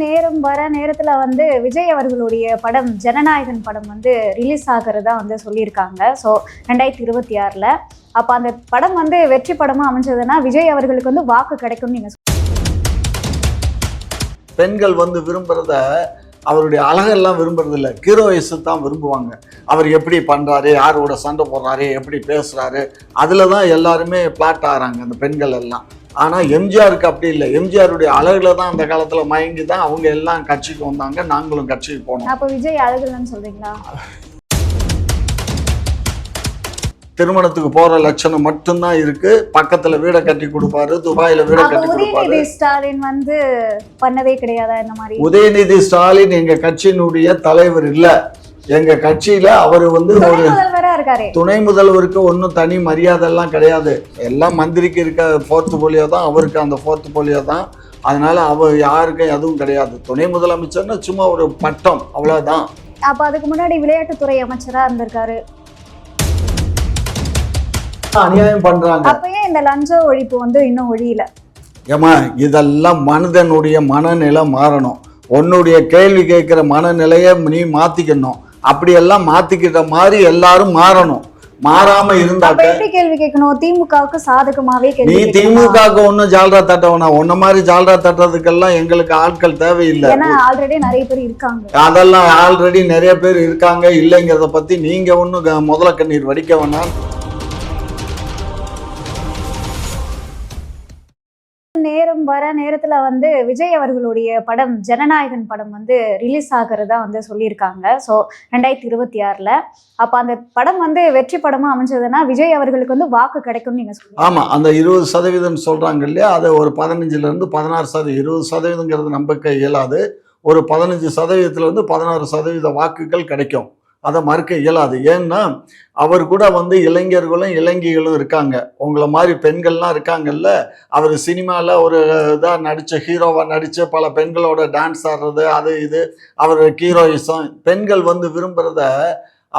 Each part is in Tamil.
நேரம் வர நேரத்துல வந்து விஜய் அவர்களுடைய படம் ஜனநாயகன் படம் வந்து ரிலீஸ் ஆகிறதா வந்து சொல்லியிருக்காங்க. ஸோ 2026ல் அப்போ அந்த படம் வந்து வெற்றி படமா அமைஞ்சதுன்னா விஜய் அவர்களுக்கு வந்து வாக்கு கிடைக்கும்னு நீங்க பெண்கள் வந்து விரும்புறத அவருடைய அழகெல்லாம் விரும்புறது இல்லை, ஹீரோயிஸு தான் விரும்புவாங்க. அவர் எப்படி பண்ணுறாரு, யாரோட சண்டை போடுறாரு, எப்படி பேசுகிறாரு, அதில் தான் எல்லாருமே பிளாட் ஆகிறாங்க அந்த பெண்கள் எல்லாம். ஆனால் எம்ஜிஆருக்கு அப்படி இல்லை. எம்ஜிஆருடைய அழகில் தான் அந்த காலத்தில் மயங்கி தான் அவங்க எல்லாம் கட்சிக்கு வந்தாங்க, நாங்களும் கட்சிக்கு போனோம். அப்போ விஜய் அழகுலன்னு சொல்றீங்களா? திருமணத்துக்கு போற லட்சணம் மட்டும்தான் இருக்கு. பக்கத்துல வீடை கட்டி கொடுப்பாரு, துபாயில வீடை கட்டி கொடுப்பாரு. உதயநிதி ஸ்டாலின் வந்து பண்ணதே கிடையாதா இந்த மாதிரி? உதயநிதி ஸ்டாலின் எங்க கட்சியினுடைய தலைவர் இல்ல. எங்க கட்சியில அவரு வந்து ஒரு துணை முதல்வருக்கு ஒன்றும் தனி மரியாதை எல்லாம் கிடையாது. எல்லாம் மந்திரிக்கு இருக்க போர்த்து போலியோ தான், அவருக்கு அந்த போர்த்து போலியோ தான். அதனால அவர் யாருக்கும் எதுவும் கிடையாது. துணை முதலமைச்சர்னா சும்மா ஒரு பட்டம், அவ்வளவுதான். அப்ப அதுக்கு முன்னாடி விளையாட்டுத்துறை அமைச்சரா இருந்திருக்காரு. அநியாயம் பண்றாங்க. அப்பயே இந்த லஞ்ச ஒழிப்பு வந்து இன்னும் ஒழியல. ஏமா, இதெல்லாம் மனிதனுடைய மனநிலை மாறணும். உன்னுடைய கேள்வி கேட்கிற மனநிலையை நீ மாத்திக்கணும். அப்படியெல்லாம் மாத்திக்கிட்ட மாதிரி எல்லாரும் மாறணும். மாறாம இருந்தாக்க எப்படி கேள்வி கேட்கணும்? திமுகவுக்கு சாதகமாவே நீ திமுகவுக்கு ஒன்னும் ஜால்ரா தட்டவனா? உன்ன மாதிரி ஜால்ரா தட்டுறதுக்கெல்லாம் எங்களுக்கு ஆட்கள் தேவையில்லை. ஆல்ரெடி நிறைய பேர் இருக்காங்க. அதெல்லாம் ஆல்ரெடி நிறைய பேர் இருக்காங்க. இல்லைங்கிறத பத்தி நீங்க ஒன்னும் முதல கண்ணீர் வடிக்க வேணாம். நேரம் வர நேரத்துல வந்து விஜய் அவர்களுடைய படம் ஜனநாயகன் படம் வந்து ரிலீஸ் ஆகிறதா வந்து சொல்லியிருக்காங்க. ஸோ 2026ல் அப்போ அந்த படம் வந்து வெற்றி படமா அமைஞ்சதுன்னா விஜய் அவர்களுக்கு வந்து வாக்கு கிடைக்கும்னு நீங்க சொல்லுங்க. ஆமா, அந்த 20% சொல்றாங்க இல்லையா, அது ஒரு 15% 16%. 20%ங்கிறது நம்பிக்கை இயலாது. ஒரு 15%லேருந்து 16% வாக்குகள் கிடைக்கும். அதை மறுக்க இயலாது. ஏன்னா அவர் கூட வந்து இளைஞர்களும் இளைஞர்களும் இருக்காங்க. உங்களை மாதிரி பெண்கள்லாம் இருக்காங்கல்ல. அவர் சினிமாவில் ஒரு இதாக நடித்த ஹீரோவாக நடித்த பல பெண்களோட டான்ஸ் ஆடுறது, அது இது அவர் ஹீரோயிசம். பெண்கள் வந்து விரும்புகிறத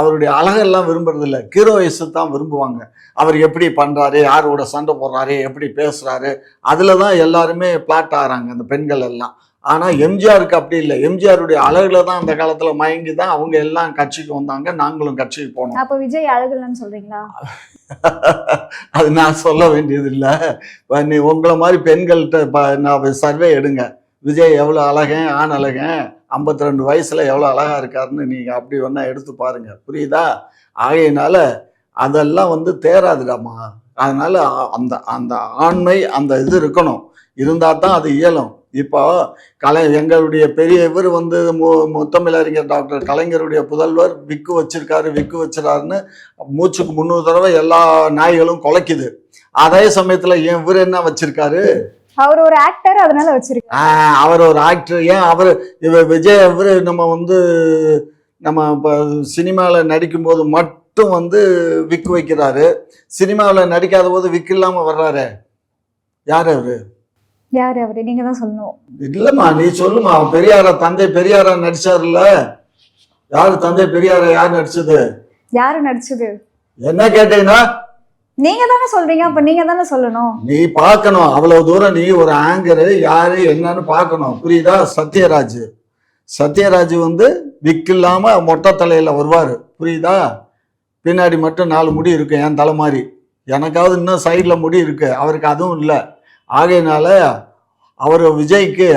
அவருடைய அழகெல்லாம் விரும்புறது இல்லை, ஹீரோயிஸு தான் விரும்புவாங்க. அவர் எப்படி பண்ணுறாரு, யாரோட சண்டை போடுறாரு, எப்படி பேசுகிறாரு, அதில் தான் எல்லாருமே பிளாட் ஆகிறாங்க அந்த பெண்கள் எல்லாம். ஆனால் எம்ஜிஆருக்கு அப்படி இல்லை. எம்ஜிஆருடைய அழகுல தான் அந்த காலத்துல மயங்கி தான் அவங்க எல்லாம் கட்சிக்கு வந்தாங்க, நாங்களும் கட்சிக்கு போனோம். அப்போ விஜய் அழகுலன்னு சொல்றீங்களா? அது நான் சொல்ல வேண்டியது இல்லை. நீ உங்களை மாதிரி பெண்கள்கிட்ட நான் சர்வே எடுங்க. விஜய் எவ்வளோ அழகன், ஆண் அழகன், 52 வயசுல எவ்வளோ அழகா இருக்காருன்னு நீங்க அப்படி வேணா எடுத்து பாருங்க. புரியுதா? ஆகையினால அதெல்லாம் வந்து தேராதுடாமா. அதனால அந்த அந்த ஆண்மை அந்த இது இருக்கணும். இருந்தா தான் அது இயலும். இப்போ எங்களுடைய பெரிய இவர் வந்து முத்தமிழறிஞர் டாக்டர் கலைஞருடைய புதல்வர் விக்கு வச்சிருக்காரு, விக்கு வச்சிருக்காருன்னு மூச்சுக்கு 300 தடவை எல்லா நாய்களும் குலைக்குது. அதே சமயத்துல ஏன் இவர் என்ன வச்சிருக்காரு? அவர் ஒரு ஆக்டர், அதனால வச்சிருக்காரு. அவர் ஒரு ஆக்டர். ஏன் அவர் விஜய் இவர் நம்ம வந்து நம்ம இப்போ சினிமாவில் நடிக்கும் போது மட்டும் வந்து விக்கு வைக்கிறாரு, சினிமாவில் நடிக்காத போது விக்கு இல்லாம வர்றாரு. யார் அவரு? யாரு அவரு? நீங்க தான் சொல்லணும். இல்லம்மா, நீ சொல்லுமா. பெரியாரா, தந்தை பெரியாரா நடிச்சாருல்ல. யாரு தந்தை பெரியாரா? யார் நடிச்சது? யாரு நடிச்சது? என்ன கேட்டீங்கன்னா நீங்க தானே சொல்றீங்க. அப்ப நீங்க தானே சொல்லணும். நீ பார்க்கணும். அவ்வளவு தூரம் நீ ஒரு ஆங்கரு யாரு என்னன்னு பார்க்கணும். புரியுதா? சத்யராஜ். சத்யராஜ் வந்து விக்கு இல்லாம மொட்டை தலையில வருவாரு. புரியுதா? பின்னாடி மட்டும் 4 முடி இருக்கு, என் தலை மாதிரி. எனக்காவது இன்னும் சைட்ல முடி இருக்கு, அவருக்கு அதுவும் இல்லை. ஆகையினால அவர் விஜய்க்கு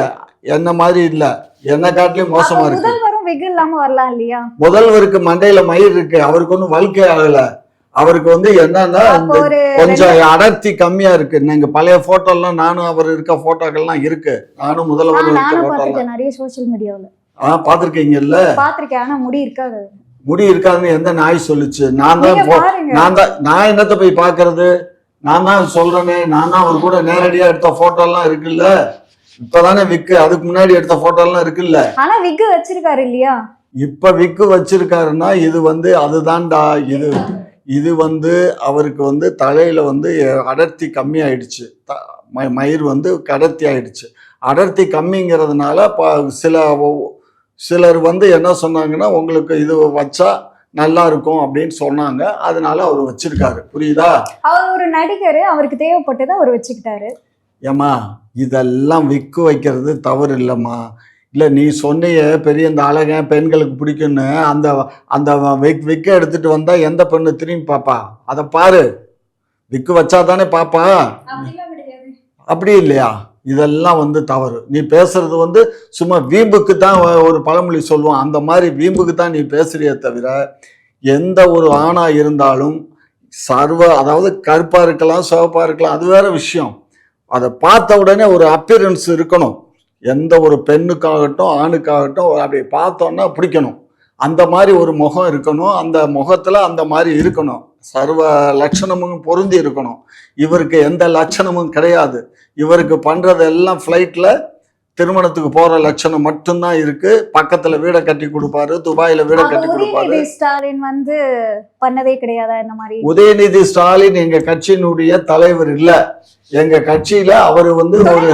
என்ன மாதிரி இல்ல, என்ன காட்டிலும் மோசமா இருக்கு. முதல்வரும் விக் இல்லாம வரலாம் இல்லையா? முதல்வருக்கு மண்டையில மயிர் இருக்கு, அவருக்கு ஒன்றும் வல்கை ஆகல. அவருக்கு வந்து என்னன்னா கொஞ்சம் அடர்த்தி கம்மியா இருக்கு. நீங்க பழைய போட்டோ எல்லாம், நானும் அவர் இருக்க போட்டோக்கள்லாம் இருக்கு. நானும் முதல்வர் இருக்க போட்டோ நிறைய சோசியல் மீடியாவுல பாத்திருக்கீங்கல்ல? பாத்திருக்கேன். ஆனா முடி இருக்காது. முடி இருக்காதுன்னு எந்த நாய் சொல்லுச்சு? நான் என்னத்த போய் பாக்குறது? நான் தான் சொல்றேனே, நான் தான் அவர் கூட நேரடியா எடுத்த போட்டோ எல்லாம் இருக்குல்ல. இப்பதானே விக்கு, அதுக்கு முன்னாடி எடுத்த போட்டோ எல்லாம் இருக்குல்ல. ஆனா விக்கு வச்சிருக்காரு இல்லையா? இப்ப விக்கு வச்சிருக்காருன்னா இது வந்து அதுதான்டா. இது வந்து அவருக்கு வந்து தலையில வந்து அடர்த்தி கம்மி ஆயிடுச்சு. மயிர் வந்து அடர்த்தி ஆயிடுச்சு. அடர்த்தி கம்மிங்கிறதுனால சிலர் வந்து என்ன சொன்னாங்கன்னா, உங்களுக்கு இது வச்சா நல்லா இருக்கும் அப்படின்னு சொன்னாங்க. அதனால அவர் வச்சிருக்காரு. புரியுதா? அவர் ஒரு நடிகர், அவருக்கு தேவைப்பட்டதை அவர் வச்சுக்கிட்டாரு. ஏமா, இதெல்லாம் விக்கு வைக்கிறது தவறு இல்லைம்மா. இல்லை நீ சொன்னிய பெரிய இந்த அழகன் பெண்களுக்கு பிடிக்கும்னு, அந்த அந்த விக்கை எடுத்துட்டு வந்தா எந்த பெண்ணு திரும்பி பாப்பா? அதை பாரு, விக்கு வச்சா தானே பாப்பா. அப்படி இல்லையா? இதெல்லாம் வந்து தவறு. நீ பேசுறது வந்து சும்மா வீம்புக்கு தான். ஒரு பழமொழி சொல்லுவான், அந்த மாதிரி வீம்புக்கு தான் நீ பேசுறியே தவிர, எந்த ஒரு ஆணா இருந்தாலும் அதாவது கருப்பா இருக்கலாம், சிவப்பா இருக்கலாம், அது வேற விஷயம். அதை பார்த்த உடனே ஒரு அப்பியரன்ஸ் இருக்கணும். எந்த ஒரு பெண்ணுக்காகட்டும் ஆணுக்காகட்டும் அப்படி பார்த்தோன்னா பிடிக்கணும். அந்த மாதிரி ஒரு முகம் இருக்கணும். அந்த முகத்துல அந்த மாதிரி இருக்கணும். சர்வ லட்சணமும் பொருந்தி இருக்கணும். இவருக்கு எந்த லட்சணமும் கிடையாது. இவருக்கு பண்றதெல்லாம் ஃப்ளைட்ல திருமணத்துக்கு போற லட்சணம் மட்டும்தான் இருக்கு. பக்கத்துல வீடை கட்டி கொடுப்பாரு, துபாயில வீடை கட்டி கொடுப்பாரு. உதயநிதி ஸ்டாலின் வந்து பண்ணதே கிடையாதா இந்த மாதிரி? உதயநிதி ஸ்டாலின் எங்க கட்சியினுடைய தலைவர் இல்ல. எங்க கட்சியில அவரு வந்து ஒரு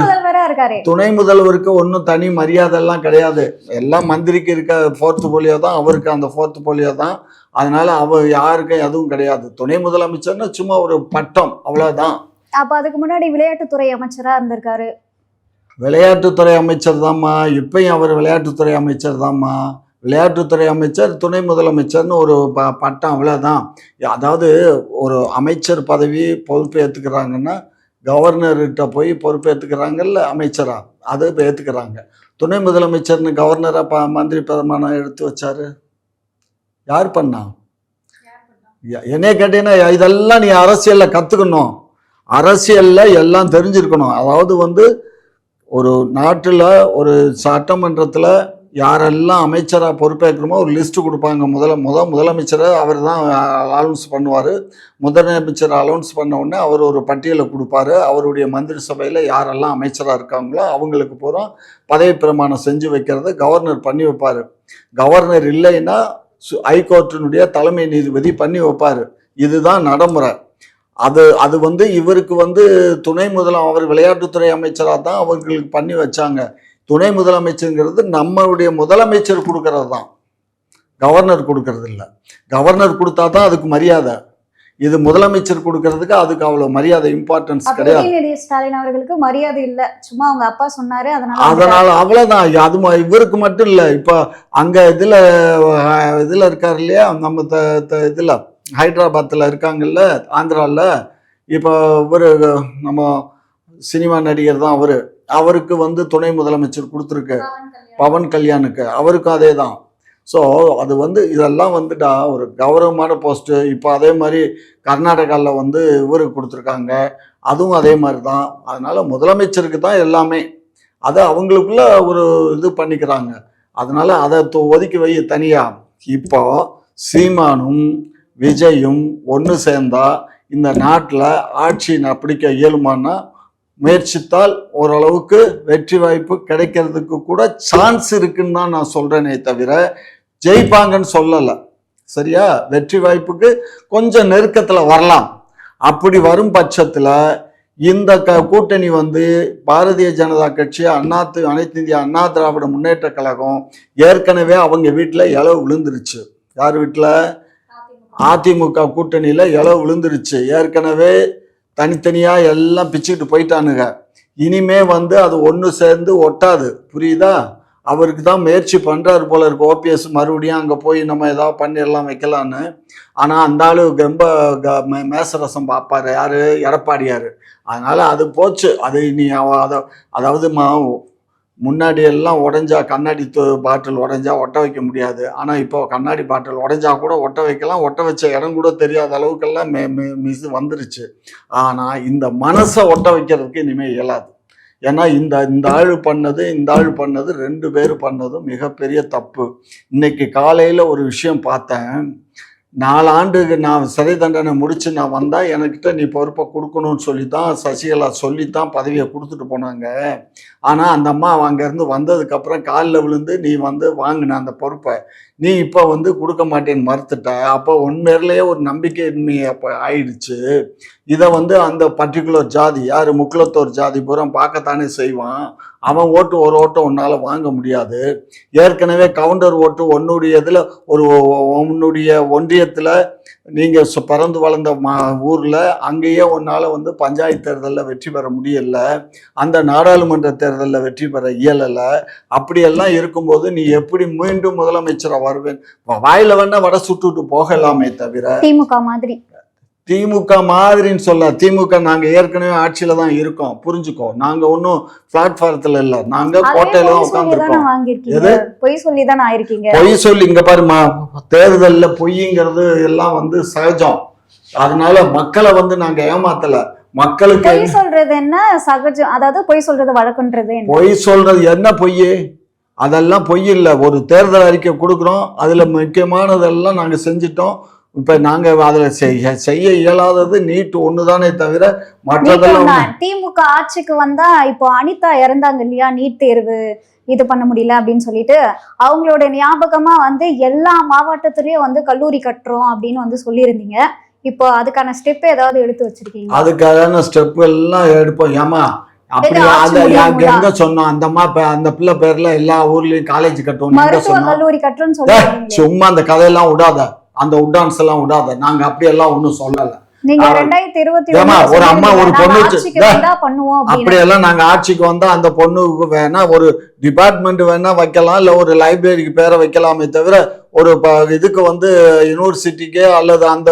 துணை முதல்வருக்கு ஒன்றும் தனி மரியாதை எல்லாம் கிடையாது. எல்லாம் மந்திரிக்கு இருக்க 4th போலியோ தான், அவருக்கு அந்த 4th போலியோ தான். அதனால அவர் யாருக்கும் எதுவும் கிடையாது. துணை முதலமைச்சர்னா சும்மா ஒரு பட்டம், அவ்வளவுதான். அப்ப அதுக்கு முன்னாடி விளையாட்டுத்துறை அமைச்சரா இருந்திருக்காரு. விளையாட்டுத்துறை அமைச்சர் தான்மா, இப்பயும் அவர் விளையாட்டுத்துறை அமைச்சர் தான்மா. விளையாட்டுத்துறை அமைச்சர், துணை முதலமைச்சர்னு ஒரு பட்டம், அவ்வளோதான். அதாவது ஒரு அமைச்சர் பதவி பொறுப்பு ஏற்றுக்கிறாங்கன்னா கவர்னர்கிட்ட போய் பொறுப்பு ஏற்றுக்கிறாங்கல்ல அமைச்சரா, அது இப்போ ஏற்றுக்கிறாங்க. துணை முதலமைச்சர்னு கவர்னராக மந்திரி பிரமாணம் எடுத்து வச்சாரு யார் பண்ணா? என்னைய கேட்டீங்கன்னா இதெல்லாம் நீ அரசியலில் கற்றுக்கணும். அரசியலில் எல்லாம் தெரிஞ்சிருக்கணும். அதாவது வந்து ஒரு நாட்டில் ஒரு சட்டமன்றத்தில் யாரெல்லாம் அமைச்சராக பொறுப்பேற்கிறோமோ ஒரு லிஸ்ட்டு கொடுப்பாங்க. முதலமைச்சரை அவர் தான் அலௌன்ஸ் பண்ணுவார். முதலமைச்சர் அலௌன்ஸ் பண்ண உடனே அவர் ஒரு பட்டியலை கொடுப்பாரு. அவருடைய மந்திரி சபையில் யாரெல்லாம் அமைச்சராக இருக்காங்களோ அவங்களுக்கு பூரா பதவி பிரமாணம் செஞ்சு வைக்கிறத கவர்னர் பண்ணி வைப்பார். கவர்னர் இல்லைன்னா ஹைகோர்ட்டினுடைய தலைமை நீதிபதி பண்ணி வைப்பார். இதுதான் நடைமுறை. அது வந்து இவருக்கு வந்து அவர் விளையாட்டுத்துறை அமைச்சராக தான் அவர்களுக்கு பண்ணி வச்சாங்க. துணை முதலமைச்சருங்கிறது நம்மளுடைய முதலமைச்சர் கொடுக்கறது தான், கவர்னர் கொடுக்கறது இல்லை. கவர்னர் கொடுத்தா தான் அதுக்கு மரியாதை. இது முதலமைச்சர் கொடுக்கறதுக்கு அதுக்கு அவ்வளவு மரியாதை, இம்பார்ட்டன்ஸ் கிடையாது. ஸ்டாலின் அவர்களுக்கு மரியாதை இல்லை, சும்மா அவங்க அப்பா சொன்னாரு அதனால அவ்வளவுதான். அது இவருக்கு மட்டும் இல்லை. இப்போ அங்க இதுல இருக்காரு இல்லையா, நம்ம இதுல ஹைதராபாத்தில் இருக்காங்கல்ல, ஆந்திராவில். இப்போ இவர் நம்ம சினிமா நடிகர் தான் அவருக்கு வந்து துணை முதலமைச்சர் கொடுத்துருக்கு, பவன் கல்யாணுக்கு. அவருக்கும் அதே தான். ஸோ அது வந்து இதெல்லாம் வந்துட்டா ஒரு கௌரவமான போஸ்ட்டு. இப்போ அதே மாதிரி கர்நாடகாவில் வந்து இவருக்கு கொடுத்துருக்காங்க, அதுவும் அதே மாதிரி தான். அதனால முதலமைச்சருக்கு தான் எல்லாமே. அதை அவங்களுக்குள்ள ஒரு இது பண்ணிக்கிறாங்க. அதனால அதை ஒதுக்கி வை தனியா. இப்போ சீமானும் விஜயும் ஒன்று சேர்ந்தா இந்த நாட்டில் ஆட்சி பிடிக்க இயலுமானா முயற்சித்தால் ஓரளவுக்கு வெற்றி வாய்ப்பு கிடைக்கிறதுக்கு கூட சான்ஸ் இருக்குன்னு தான் நான் சொல்றேனே தவிர ஜெயிப்பாங்கன்னு சொல்லலை. சரியா? வெற்றி வாய்ப்புக்கு கொஞ்சம் நெருக்கத்தில் வரலாம். அப்படி வரும் பட்சத்தில் இந்த கூட்டணி வந்து பாரதிய ஜனதா கட்சி, அனைத்து இந்திய அண்ணா திராவிட முன்னேற்ற கழகம் ஏற்கனவே அவங்க வீட்டில் இலவு விழுந்துருச்சு. யார் வீட்டில்? அதிமுக கூட்டணியில் இலவு விழுந்துருச்சு. ஏற்கனவே தனித்தனியாக எல்லாம் பிச்சுக்கிட்டு போயிட்டானுங்க. இனிமே வந்து அது ஒன்று சேர்ந்து ஒட்டாது. புரியுதா? அவருக்கு தான் முயற்சி பண்ணுறாரு போல இருக்கு ஓபிஎஸ், மறுபடியும் அங்கே போய் நம்ம ஏதாவது பண்ணிடலாம் வைக்கலான்னு. ஆனால் அந்த ஆளு ரொம்ப மேசரசம் பார்ப்பார். யார்? எடப்பாடியார். அதனால் அது போச்சு. அது நீ அதாவது முன்னாடி எல்லாம் உடஞ்சா கண்ணாடி பாட்டில் உடஞ்சா ஒட்ட வைக்க முடியாது. ஆனால் இப்போ கண்ணாடி பாட்டில் உடஞ்சா கூட ஒட்ட வைக்கலாம். ஒட்ட வச்ச இடம் கூட தெரியாத அளவுக்கெல்லாம் வந்துருச்சு. ஆனால் இந்த மனசை ஒட்ட வைக்கிறதுக்கு இனிமேல் இயலாது. ஏன்னா இந்த ஆள் பண்ணது 2 பேர் பண்ணதும் மிகப்பெரிய தப்பு. இன்னைக்கு காலையில் ஒரு விஷயம் பார்த்தேன். 4 ஆண்டுக்கு நான் சிறை தண்டனை முடிச்சு நான் வந்தா என்கிட்ட நீ பொறுப்பை கொடுக்கணும்னு சொல்லித்தான் சசிகலா சொல்லித்தான் பதவியை கொடுத்துட்டு போனாங்க. ஆனால் அந்த அம்மா அங்கேருந்து வந்ததுக்கப்புறம் காலில் விழுந்து நீ வந்து வாங்கின அந்த பொறுப்பை நீ இப்போ வந்து கொடுக்க மாட்டேன்னு மறுத்துட்ட. அப்போ உண்மையிலேயே ஒரு நம்பிக்கையின்மை அப்போ ஆயிடுச்சு. இதை வந்து அந்த பர்டிகுலர் ஜாதி, யார் முக்குலத்தோர் ஜாதி பூரா பார்க்கத்தானே செய்வான். அவன் ஓட்டு ஒரு ஓட்டம் உன்னால் வாங்க முடியாது. ஏற்கனவே கவுண்டர் ஓட்டு உன்னுடைய இதில் உன்னுடைய ஒன்றியத்தில் நீங்க பிறந்து வளர்ந்த ஊர்ல அங்கேயே உன்னால வந்து பஞ்சாயத்து தேர்தலில் வெற்றி பெற முடியல, அந்த நாடாளுமன்ற தேர்தலில் வெற்றி பெற இயலல. அப்படியெல்லாம் இருக்கும்போது நீ எப்படி மீண்டும் முதலமைச்சரா வருவேன்? வாயில வேணா வடை சுட்டுட்டு போகலாமே தவிர திமுக மாதிரி திமுக மாதிரின்னு சொல்ல. திமுக நாங்க ஏற்கனவே ஆட்சியில தான் இருக்கோம், புரிஞ்சுக்கோ. நாங்க ஒன்னும் பிளாட்ஃபாரத்துல இல்ல, நாங்க கோட்டையில தான் உட்காந்துருக்கோம். பொய் சொல்லிதான் ஆயிருக்கீங்க. பொய் சொல்லி இங்க பாருமா, தேர்தல்ல பொய்ங்கிறது எல்லாம் வந்து சகஜம். அதனால மக்களை வந்து நாங்க ஏமாத்தல. மக்களுக்கு பொய் சொல்றது என்ன சகஜம், அதாவது பொய் சொல்றது வழக்குன்றது. பொய் சொல்றது என்ன பொய்? அதெல்லாம் பொய் இல்ல. ஒரு தேர்தல் அறிக்கை கொடுக்குறோம், அதுல முக்கியமானதெல்லாம் நாங்க செஞ்சிட்டோம். இப்ப நாங்க அதுல செய்ய இயலாதது நீட் ஒண்ணுதானே தவிர மற்றதெல்லாம். திமுக ஆட்சிக்கு வந்தா இப்போ அனிதா இறந்தாங்க இல்லையா, நீட் தேர்வு இது பண்ண முடியல அப்படின்னு சொல்லிட்டு அவங்களோட ஞாபகமா வந்து எல்லா மாவட்டத்திலயும் வந்து கல்லூரி கட்டுறோம் அப்படின்னு வந்து சொல்லியிருந்தீங்க. இப்போ அதுக்கான ஸ்டெப் ஏதாவது எடுத்து வச்சிருக்கீங்க? அதுக்கான ஸ்டெப் எல்லாம் எடுப்போம். ஏமா அப்படி எங்க சொன்னோம்? அந்த பிள்ளை பேர்ல எல்லா ஊர்லயும் காலேஜ் கட்டுவோம், கல்லூரி கட்டுறோம்னு சொல்லுவாங்க. சும்மா அந்த கதையெல்லாம் விடாத, அந்த உடான்ஸ் எல்லாம் விடாத. நாங்க அப்படி எல்லாம் ஒண்ணும் சொல்லல. நீங்க 2021 ஒரு அம்மா ஒரு பொண்ணு அப்படியெல்லாம் நாங்க ஆட்சிக்கு வந்தா அந்த பொண்ணுக்கு வேணா ஒரு டிபார்ட்மெண்ட் வேணா வைக்கலாம், இல்ல ஒரு லைப்ரரிக்கு பேரை வைக்கலாமே தவிர ஒரு இதுக்கு வந்து யூனிவர்சிட்டிக்கு அல்லது அந்த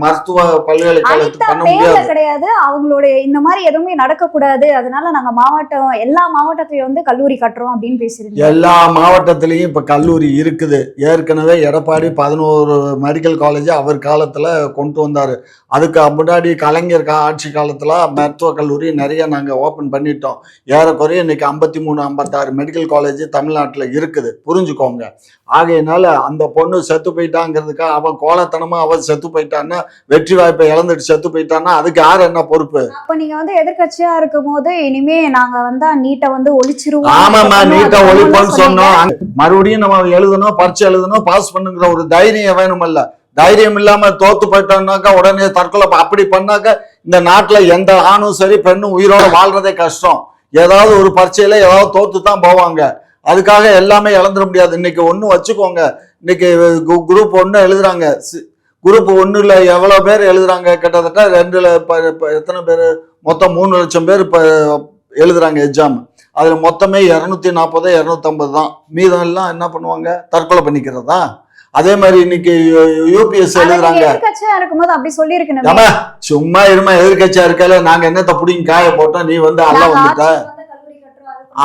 மருத்துவ பல்கலைக்கழகத்துக்கு பண்ண முடியாது கிடையாது. அவங்களுடைய இந்த மாதிரி எதுவுமே நடக்க கூடாது, அதனால நாங்க மாவட்டம் எல்லா மாவட்டத்திலயும் வந்து கல்லூரி கட்டுறோம் அப்படின்னு பேசிருக்கோம். எல்லா மாவட்டத்திலயும் இப்ப கல்லூரி இருக்குது. ஏற்கனவே எடப்பாடி 11 மெடிக்கல் காலேஜ் அவர் காலத்துல கொண்டு வந்தாரு. அதுக்கு முன்னாடி கலைஞர் ஆட்சி காலத்துல மருத்துவ கல்லூரி நிறைய நாங்க ஓபன் பண்ணிட்டோம். ஏறக்குறைய இன்னைக்கு 53-56 மெடிக்கல் காலேஜ் தமிழ்நாட்டுல இருக்குது, புரிஞ்சுக்கோங்க. ஆகையினால அந்த பொண்ணு செத்து போயிட்டாங்கிறதுக்காக அவன் கோலத்தனமா அவன் செத்து போயிட்டான்னா, வெற்றி வாய்ப்பை இழந்துட்டு செத்து போயிட்டான்னா அதுக்கு யார் என்ன பொறுப்பு? அப்ப நீங்க வந்து எதிர்கட்சியா இருக்கும் போது இனிமே நாங்க வந்து நீட்டை வந்து ஒழிச்சிருவோம். ஆமாமா, நீட்டை ஒழிப்போம்னு சொன்னோம். மறுபடியும் நம்ம எழுதணும், பரீட்சை எழுதணும், பாஸ் பண்ணுங்கிற ஒரு தைரியம் வேணுமல்ல. தைரியம் இல்லாம தோத்து போயிட்டோம்னாக்கா உடனே தற்கொலை. அப்படி பண்ணாக்க இந்த நாட்டுல எந்த ஆணும் சரி பெண்ணும் உயிரோட வாழ்றதே கஷ்டம். ஏதாவது ஒரு பரீட்சையில ஏதாவது தோத்து தான் போவாங்க. அதுக்காக எல்லாமே இழந்துட முடியாது. இன்னைக்கு ஒண்ணு வச்சுக்கோங்க, இன்னைக்கு குரூப் 1 எழுதுறாங்க. குரூப் 1ல எவ்வளவு பேர் எழுதுறாங்க? கிட்டத்தட்ட 2ல எத்தனை பேர்? மொத்தம் 3 லட்சம் பேர் இப்ப எழுதுறாங்க எக்ஸாம். அதுல மொத்தமே 240 250 தான். மீதம் எல்லாம் என்ன பண்ணுவாங்க? தற்கொலை பண்ணிக்கிறதா? அதே மாதிரி இன்னைக்கு யூபிஎஸ் எழுதுறாங்க. சும்மா இருமா, எதிர்கட்சியா இருக்கல நாங்க என்னத்த புடிங்க காய போட்டோம், நீ வந்து அல்ல வந்துட்ட.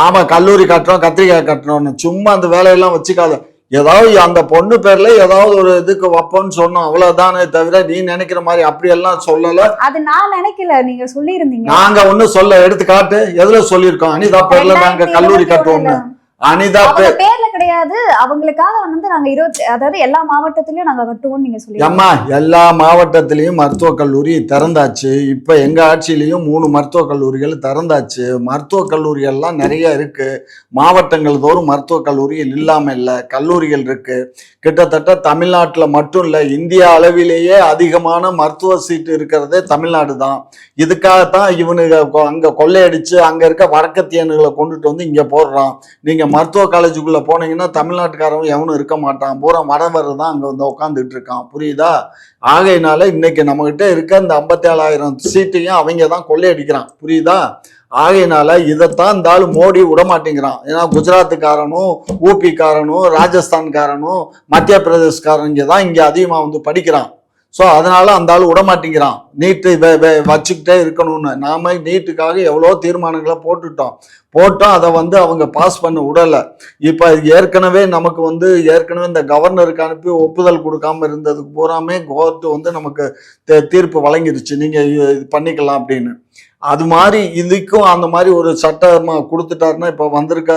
ஆமா, கல்லூரி கட்டுறோம், கத்திரிக்காய் கட்டுறோம்னு சும்மா அந்த வேலையெல்லாம் வச்சுக்காத. ஏதாவது அந்த பொண்ணு பேர்ல ஏதாவது ஒரு இதுக்கு வைப்போம்னு சொன்னோம், அவ்வளவுதானே தவிர நீ நினைக்கிற மாதிரி அப்படி எல்லாம் சொல்லல. அது நான் நினைக்கல, நீங்க சொல்லி இருந்தீங்க. நாங்க ஒண்ணும் சொல்ல, எடுத்து காட்டு. எதுல சொல்லியிருக்கோம்? அனிதா பேர்ல நாங்க கல்லூரி கட்டுவோம்னு. அனிதா பேர்ல கிடையாது, அவங்களுக்காக வந்து நாங்க அதாவது எல்லா மாவட்டத்திலயும் நாங்க கட்டுவோம் நீங்க சொல்லி. அம்மா, எல்லா மாவட்டத்திலயும் மருத்துவக் கல்லூரி திறந்தாச்சு. இப்ப எங்க ஆட்சியிலையும் 3 மருத்துவக் கல்லூரிகள் திறந்தாச்சு. மருத்துவக் கல்லூரிகள் எல்லாம் நிறைய இருக்கு. மாவட்டங்கள் தோறும் மருத்துவக் கல்லூரிகள் இல்லாம இல்ல, கல்லூரிகள் இருக்கு. கிட்டத்தட்ட தமிழ்நாட்டுல மட்டும் இல்ல, இந்திய அளவிலேயே அதிகமான மருத்துவ சீட்டு இருக்கிறதே தமிழ்நாடு தான். இதுக்காகத்தான் இவனுங்க அங்க கொள்ளையடிச்சு அங்க இருக்க வடக்கத்தியனுகளை கொண்டுட்டு வந்து இங்க போடுறான். நீங்க மருத்துவ காலேஜுக்குள்ள போனீங்கன்னா தமிழ்நாட்டுக்காரன் எவனும் இருக்க மாட்டான், பூரா வடவர் தான் அங்க வந்து உட்காந்துட்டு இருக்கான், புரியுதா? ஆகையினால இன்னைக்கு நம்ம கிட்ட இருக்க இந்த 57,000 சீட்டையும் அவங்க தான் கொள்ளையடிக்கிறான், புரியுதா? ஆகையினால இதைத்தான் இந்த ஆளு மோடி விட மாட்டேங்கிறான். ஏன்னா குஜராத்துக்காரனும் ஊபிக்காரனும் ராஜஸ்தான்காரனும் மத்திய பிரதேஷ்காரங்க தான் இங்க அதிகமா வந்து படிக்கிறான். ஸோ அதனால அந்த ஆள் விட மாட்டேங்கிறான், நீட்டு வச்சுக்கிட்டே இருக்கணும்னு. நாம நீட்டுக்காக எவ்வளோ தீர்மானங்களை போட்டோம், அதை வந்து அவங்க பாஸ் பண்ண விடலை. இப்போ ஏற்கனவே நமக்கு வந்து இந்த கவர்னருக்கு அனுப்பி ஒப்புதல் கொடுக்காம இருந்ததுக்கு பூராமே கோர்ட்டு வந்து நமக்கு தீர்ப்பு வழங்கிருச்சு, நீங்க இது பண்ணிக்கலாம் அப்படின்னு. அது மாதிரி இதுக்கும் அந்த மாதிரி ஒரு சட்டமா கொடுத்துட்டாருன்னா, இப்போ வந்திருக்க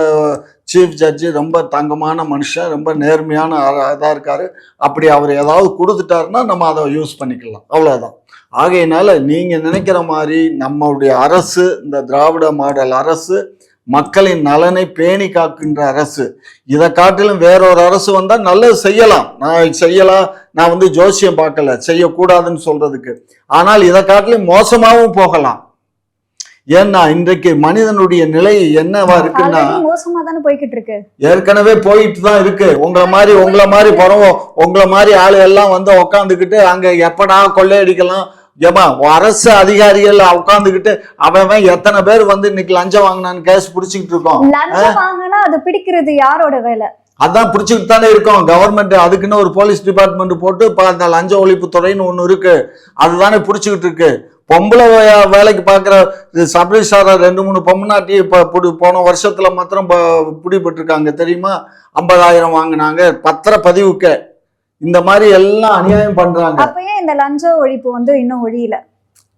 சீஃப் ஜட்ஜி ரொம்ப தங்கமான மனுஷன், ரொம்ப நேர்மையான இதாக இருக்காரு. அப்படி அவர் ஏதாவது கொடுத்துட்டாருன்னா நம்ம அதை யூஸ் பண்ணிக்கலாம், அவ்வளோதான். ஆகையினால நீங்க நினைக்கிற மாதிரி நம்மளுடைய அரசு, இந்த திராவிட மாடல் அரசு மக்களின் நலனை பேணி காக்கின்ற அரசு. இதை காட்டிலும் வேறொரு அரசு வந்தா நல்லது செய்யலாம். நான் வந்து ஜோசியம் பார்க்கல, செய்யக்கூடாதுன்னு சொல்றதுக்கு. ஆனால் இதை காட்டிலும் மோசமாகவும் போகலாம். ஏன்னா இன்றைக்கு மனிதனுடைய நிலை என்னவா இருக்குன்னா ஆல்ரெடி மோசமா தானே போய்கிட்டு இருக்கு. ஏற்கனவே போயிட்டு தான் இருக்கு. உங்களை மாதிரி பரவும் உங்களை மாதிரி ஆளு எல்லாம் வந்து உக்காந்துக்கிட்டு அங்க எப்படா கொள்ளையடிக்கலாம், ஏமா அரசு அதிகாரிகள் உட்காந்துக்கிட்டு அவன் எத்தனை பேர் வந்து இன்னைக்கு லஞ்சம் வாங்கினான்னு கேஸ் பிடிச்சிக்கிட்டு இருக்கோம். லஞ்சம் வாங்கினா அது பிடிக்கிறது யாரோட வேலை? அதான் பிடிச்சிக்கிட்டு தானே இருக்கோம். கவர்மெண்ட் அதுக்குன்னு ஒரு போலீஸ் டிபார்ட்மெண்ட் போட்டு அந்த லஞ்ச ஒழிப்பு துறைன்னு ஒண்ணு இருக்கு, அதுதானே பிடிச்சிக்கிட்டு இருக்கு. பொம்பளை வேலைக்கு பார்க்குற சப்ரிஜிஸ்ட்ரார் 2-3 பொம்மநாட்டி இப்போ போன வருஷத்துல மாத்திரம் பிடிபட்டிருக்காங்க தெரியுமா. 50,000 வாங்கினாங்க பத்திரப்பதிவுக்கு. இந்த மாதிரி எல்லாம் அநியாயம் பண்றாங்க. அப்பயே இந்த லஞ்ச ஒழிப்பு வந்து இன்னும் ஒழியல.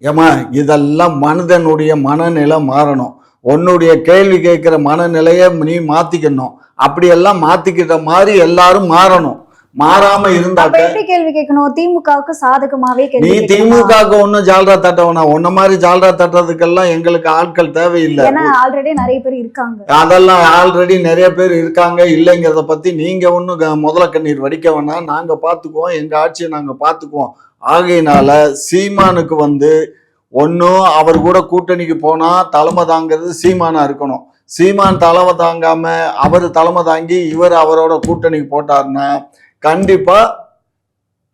ஏமா இதெல்லாம் மனிதனுடைய மனநிலை மாறணும். உன்னுடைய கேள்வி கேட்கிற மனநிலையை நீ மாத்திக்கணும். அப்படியெல்லாம் மாத்திக்கிட்ட மாதிரி எல்லாரும் மாறணும். மாறாம இருந்தாக்க எப்படி கேள்வி கேட்கணும்? திமுகவுக்கு சாதகமாவே நீ திமுகவுக்கு ஒன்னும் ஜால்ரா தட்டவனா, உன்ன மாதிரி ஜால்ரா தட்டுறதுக்கெல்லாம் எங்களுக்கு ஆட்கள் தேவையில்லை. ஏன்னா ஆல்ரெடி நிறைய பேர் இருக்காங்க. அதெல்லாம் ஆல்ரெடி நிறைய பேர் இருக்காங்க. இல்லைங்கிறத பத்தி நீங்க ஒன்னும் முதல கண்ணீர் வடிக்க வேணாம். நாங்க பாத்துக்குவோம், எங்க ஆட்சியை நாங்க பாத்துக்குவோம். ஆகையினால சீமானுக்கு வந்து ஒன்னும் அவர் கூட கூட்டணிக்கு போனா தலைமை தாங்கிறது சீமானா இருக்கணும். சீமான் தலைமை தாங்காம அவர் தலைமை தாங்கி இவர் அவரோட கூட்டணிக்கு போட்டாருன்னா கண்டிப்பா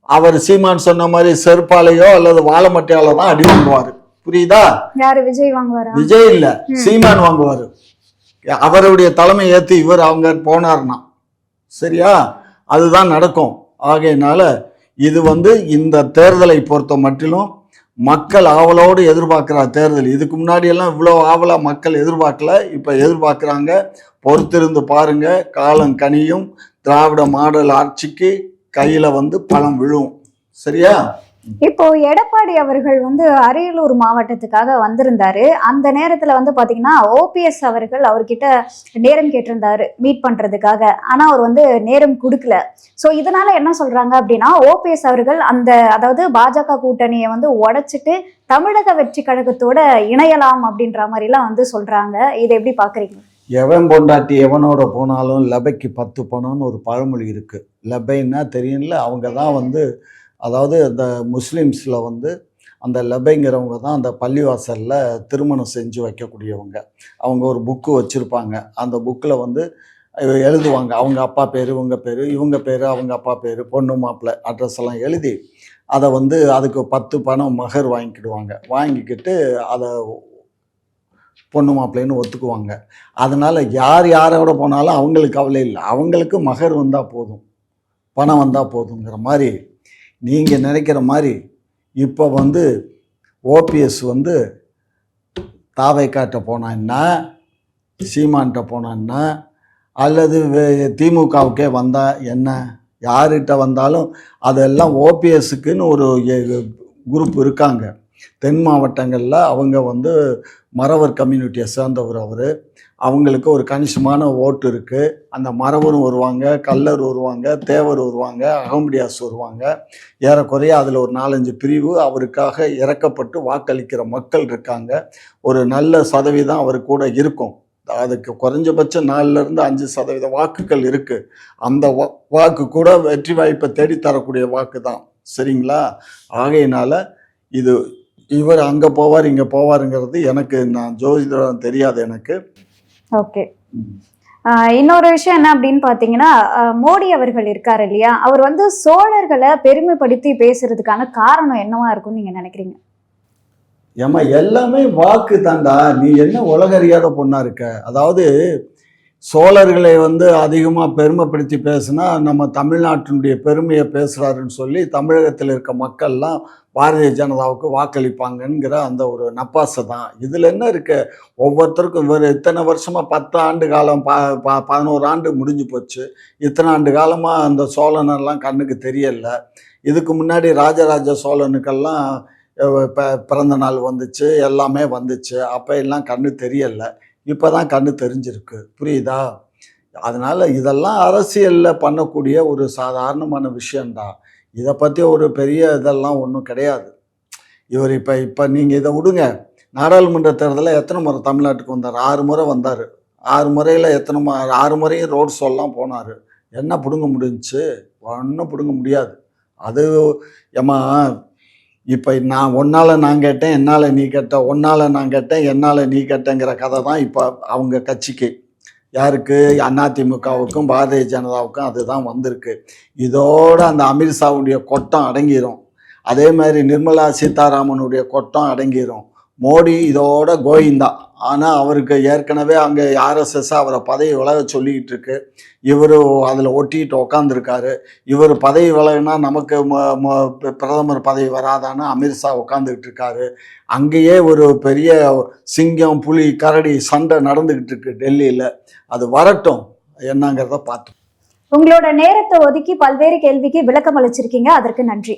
அவர் சீமான் சொன்ன மாதிரி செருப்பாலையோ அல்லது வாழைமட்டையால தான் அடி வாங்குவாரு. புரியுதா? யாரு? விஜய் வாங்குவாரா? விஜய் இல்ல, சீமான் வாங்குவாரு. அவருடைய தலைமை ஏத்து இவர் அவங்க போனார்னா சரியா, அதுதான் நடக்கும். ஆகையினால இது வந்து இந்த தேர்தலை பொறுத்த மட்டிலும் மக்கள் ஆவலோடு எதிர்பார்க்கிற தேர்தல். இதுக்கு முன்னாடி எல்லாம் இவ்வளவு ஆவலா மக்கள் எதிர்பார்க்கல, இப்ப எதிர்பார்க்கிறாங்க. பொறுத்திருந்து பாருங்க, காலம் கனியும். திராவிட மாடல் ஆட்சிக்கு கையில வந்து பழம் விழும். சரியா? இப்போ எடப்பாடி அவர்கள் வந்து அரியலூர் மாவட்டத்துக்காக வந்திருந்தாரு. அந்த நேரத்துல வந்து பாத்தீங்கன்னா ஓபிஎஸ் அவர்கள் அவர்கிட்ட நேரம் கேட்டிருந்தாரு மீட் பண்றதுக்காக. ஆனா அவர் வந்து நேரம் கொடுக்கல. சோ இதனால என்ன சொல்றாங்க அப்படின்னா, ஓபிஎஸ் அவர்கள் அதாவது பாஜக கூட்டணியை வந்து உடைச்சிட்டு தமிழக வெற்றி கழகத்தோட இணையலாம் அப்படின்ற மாதிரி எல்லாம் வந்து சொல்றாங்க. இதை எப்படி பாக்குறீங்க? எவன் பொண்டாட்டி எவனோட போனாலும் லெபைக்கு 10 பணம்னு ஒரு பழமொழி இருக்கு. லெபைன்னா தெரியும்ல, அவங்க தான் வந்து அதாவது இந்த முஸ்லீம்ஸில் வந்து அந்த லெபைங்கிறவங்க தான் அந்த பள்ளிவாசலில் திருமணம் செஞ்சு வைக்கக்கூடியவங்க. அவங்க ஒரு புக்கு வச்சுருப்பாங்க. அந்த புக்கில் வந்து எழுதுவாங்க அவங்க அப்பா பேர், இவங்க பேர், இவங்க பேர், அவங்க அப்பா பேர், பொண்ணு மாப்பிள்ளை அட்ரஸ் எல்லாம் எழுதி அதை வந்து அதுக்கு 10 பணம் மகர் வாங்கிக்கிடுவாங்க. வாங்கிக்கிட்டு அதை பொண்ணு மாப்பிள்ளைன்னு ஒத்துக்குவாங்க. அதனால் யார் யாரோட போனாலும் அவங்களுக்கு கவலை இல்லை, அவங்களுக்கு மகர் வந்தால் போதும், பணம் வந்தால் போதுங்கிற மாதிரி நீங்கள் நினைக்கிற மாதிரி இப்போ வந்து ஓபிஎஸ் வந்து தாவைக்காட்ட போனான்னா, சீமான்கிட்ட போனான்னா, அல்லது திமுகவுக்கே வந்தால் என்ன, யார்கிட்ட வந்தாலும் அதெல்லாம் ஓபிஎஸ்க்குன்னு ஒரு குரூப் இருக்காங்க. தென் மாவட்டங்களில் அவங்க வந்து மறவர் கம்யூனிட்டியை சேர்ந்தவர் அவர். அவங்களுக்கு ஒரு கணிசமான ஓட்டு இருக்குது. அந்த மறவரும் வருவாங்க, கல்லர் வருவாங்க, தேவர் வருவாங்க, அகமுடியாஸ் வருவாங்க. ஏறக்குறைய அதில் ஒரு 4-5 பிரிவு அவருக்காக இறக்கப்பட்டு வாக்களிக்கிற மக்கள் இருக்காங்க. ஒரு நல்ல சதவீதம் அவர் கூட இருக்கும். அதுக்கு குறைஞ்சபட்சம் 4-5% வாக்குகள் இருக்குது. அந்த வாக்கு கூட வெற்றி வாய்ப்பை தேடித்தரக்கூடிய வாக்கு தான். சரிங்களா? ஆகையினால இது இவர் அங்கே போவார் இங்கே போவாருங்கிறது எனக்கு, நான் ஜோதிடம் தெரியாது எனக்கு. ஓகே. இன்னொரு விஷயம் என்ன அப்படின்னு பாத்தீங்கன்னா, மோடி அவர்கள் இருக்காரு இல்லையா, அவர் வந்து சோழர்களை பெருமைப்படுத்தி பேசுறதுக்கான காரணம் என்னவா இருக்கும்னு நீங்க நினைக்கிறீங்க? ஏமா எல்லாமே வாக்கு தாண்டா. நீ என்ன உலகறியாத பொண்ணா இருக்க? அதாவது சோழர்களை வந்து அதிகமாக பெருமைப்படுத்தி பேசுனா நம்ம தமிழ்நாட்டினுடைய பெருமையை பேசுகிறாருன்னு சொல்லி தமிழகத்தில் இருக்க மக்கள்லாம் பாரதிய ஜனதாவுக்கு வாக்களிப்பாங்கங்கிற அந்த ஒரு நப்பாசை தான். இதில் என்ன இருக்கு? ஒவ்வொருத்தருக்கும் வேறு இத்தனை வருஷமாக 10 ஆண்டு காலம் 11 ஆண்டு முடிஞ்சு போச்சு. இத்தனை ஆண்டு காலமாக அந்த சோழனெல்லாம் கண்ணுக்கு தெரியல. இதுக்கு முன்னாடி ராஜராஜ சோழனுக்கெல்லாம் பிறந்த நாள் வந்துச்சு, எல்லாமே வந்துச்சு. அப்போ எல்லாம் கண்ணு தெரியலை, இப்போ தான் கண்ணு தெரிஞ்சிருக்கு. புரியுதா? அதனால் இதெல்லாம் அரசியலில் பண்ணக்கூடிய ஒரு சாதாரணமான விஷயந்தான். இதை பற்றி ஒரு பெரிய இதெல்லாம் ஒன்றும் கிடையாது. இவர் இப்போ நீங்கள் இதை விடுங்க. நாடாளுமன்ற தேர்தலில் எத்தனை முறை தமிழ்நாட்டுக்கு வந்தார்? 6 முறை வந்தார். 6 முறையில் 6 முறையும் ரோட் ஷோலாம் போனார். என்ன பிடுங்க முடிஞ்சிச்சு? ஒன்றும் பிடுங்க முடியாது. அது ஏமா இப்போ நான் ஒன்னால நான் கேட்டேன், என்னால் நீ கேட்ட, ஒன்னால நான் கேட்டேன், என்னால் நீ கேட்டேங்கிற கதை தான் இப்போ அவங்க கட்சிக்கு. யாருக்கு? அதிமுகவுக்கும் பாரதிய ஜனதாவுக்கும் அதுதான் வந்திருக்கு. இதோட அந்த அமித்ஷாவுடைய கொட்டம் அடங்கிரும். அதே மாதிரி நிர்மலா சீதாராமனுடைய கொட்டம் அடங்கிரும். மோடி இதோட கோவிந்தா. ஆனால் அவருக்கு ஏற்கனவே அங்கே ஆர்எஸ்எஸ் அவரை பதவி விலக சொல்லிக்கிட்டு இருக்கு. இவர் அதில் ஒட்டிக்கிட்டு உக்காந்துருக்காரு. இவர் பதவி விலகுனா நமக்கு பிரதமர் பதவி வராதான்னு அமித்ஷா உட்காந்துக்கிட்டு இருக்காரு. அங்கேயே ஒரு பெரிய சிங்கம் புலி கரடி சண்டை நடந்துக்கிட்டு இருக்கு டெல்லியில். அது வரட்டும், என்னங்கிறத பார்த்தோம். உங்களோட நேரத்தை ஒதுக்கி பல்வேறு கேள்விக்கு விளக்கம் அளிச்சிருக்கீங்க, அதற்கு நன்றி.